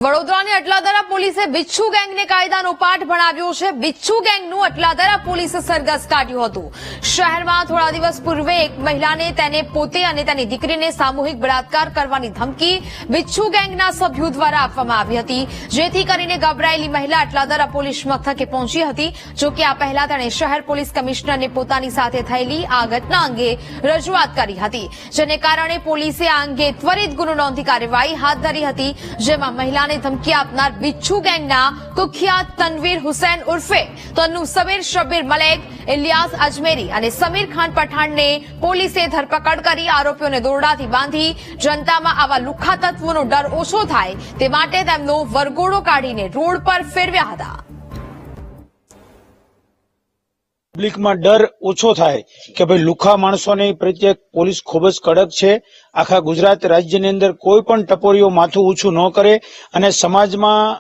વડોદરાની અટલાદરા પોલીસે બિચ્છુ ગેંગને કાયદાનો પાઠ ભણાવ્યો છે। બિચ્છુ ગેંગનું અટલાદરા પોલીસે સરઘસ કાઢ્યું હતું। શહેરમાં થોડા દિવસ પૂર્વે એક મહિલાને તેને પોતે અને તેની દીકરીને સામૂહિક બળાત્કાર કરવાની ધમકી બિચ્છુ ગેંગના સભ્યો દ્વારા આપવામાં આવી હતી, જેથી કરીને ગભરાયેલી મહિલા અટલાદરા પોલીસ મથકે પહોંચી હતી। જો કે આ પહેલા તેણે શહેર પોલીસ કમિશનરને પોતાની સાથે થયેલી આ ઘટના અંગે રજૂઆત કરી હતી, જેને કારણે પોલીસે આ અંગે ત્વરિત ગુનો નોંધી કાર્યવાહી હાથ ધરી હતી, જેમાં મહિલા ધમકી આપનાર બિચ્છુ ગેંગના કુખ્યાત તનવીર હુસૈન ઉર્ફે તન્નુ સમીર શબ્બીર મલેક, ઇલિયાસ અજમેરી અને સમીર ખાન પઠાણને પોલીસે ધરપકડ કરી આરોપીઓને દોરડાથી બાંધી જનતામાં આવા લુખ્ખા તત્વોનો ડર ઓછો થાય તે માટે તેમનો વરઘોડો કાઢીને રોડ પર ફેરવ્યા હતા। પબ્લિકમાં ડર ઓછો થાય કે ભાઈ લુખા માણસોને પ્રત્યે પોલીસ ખૂબ જ કડક છે। આખા ગુજરાત રાજ્યની અંદર કોઈ પણ ટપોરીઓ માથું ઊંચું ન કરે અને સમાજમાં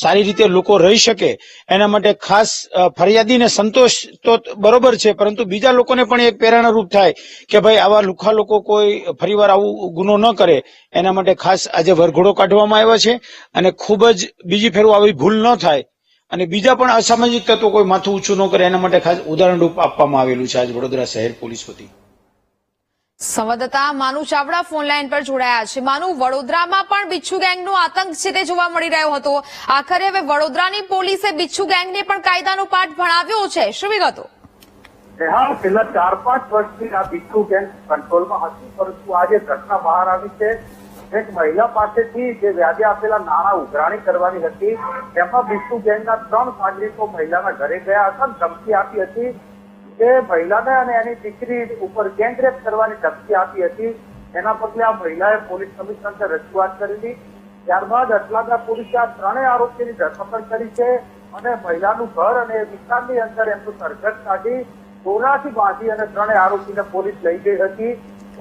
સારી રીતે લોકો રહી શકે એના માટે ખાસ ફરિયાદીને સંતોષ તો બરોબર છે, પરંતુ બીજા લોકોને પણ એક પ્રેરણારૂપ થાય કે ભાઈ આવા લુખા લોકો કોઈ ફરીવાર આવું ગુનો ન કરે, એના માટે ખાસ આજે વરઘોડો કાઢવામાં આવ્યો છે અને ખૂબ જ બીજી ફેરું આવી ભૂલ ન થાય અને બીજા પણ અસામાજિક તત્વો કોઈ માથું ઊંચું ન કરે એના માટે ખાસ ઉદાહરણરૂપ આપવામાં આવેલું છે આજ વડોદરા શહેર પોલીસ વતી। સંવાદદાતા માનુ ચાવડા ફોન લાઈન પર જોડાયા છે। માનુ, વડોદરામાં પણ બિચ્છુ ગેંગનો આતંક છે તે જોવા મળી રહ્યો હતો, આખરે હવે વડોદરાની પોલીસે બિચ્છુ ગેંગને પણ કાયદાનો પાઠ ભણાવ્યો છે, શું વિગતો? હા, છેલ્લા 4-5 વર્ષથી આ બિચ્છુ ગેંગ કંટ્રોલમાં હતી, પરંતુ આજે ઘટના બહાર આવી છે। એક મહિલા પાસેથી જે વ્યાજે આપેલા નાણાં ઉઘરાણી કરવાની હતી, તેમાં બિચ્છુ ગેંગના 3 નાગરિકો મહિલાના ઘરે ગયા હતા, ધમકી આપી હતી કે મહિલાને અને એની દીકરી ઉપર ગેંગરેપ કરવાની ધમકી આપી હતી। એના પગલે આ મહિલાએ પોલીસ કમિશનરને રજૂઆત કરી। ત્યારબાદ અટલાદરા પોલીસે આ 3 આરોપીની ધરપકડ કરી છે અને મહિલાનું ઘર અને વિસ્તારની અંદર એમનું સરઘસ કાઢી દોરડાથી બાંધી અને 3 આરોપીને પોલીસ લઈ ગઈ હતી।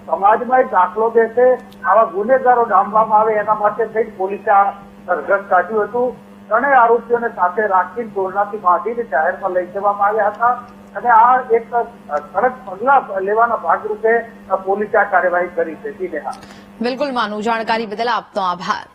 સમાજમાં એક દાખલો દેશે, આવા ગુનેગારો ડામવામાં આવે એના માટે થઈ પોલીસે આ સરઘસ કાઢ્યું હતું। 3 આરોપીઓને સાથે રાખીને દોરડાથી બાંધીને જાહેરમાં લઈ જવામાં આવ્યા હતા અને આ એક કડક પગલા લેવાના ભાગરૂપે પોલીસે આ કાર્યવાહી કરી છે। બિલકુલ માનુ, જાણકારી બદલ આપનો આભાર।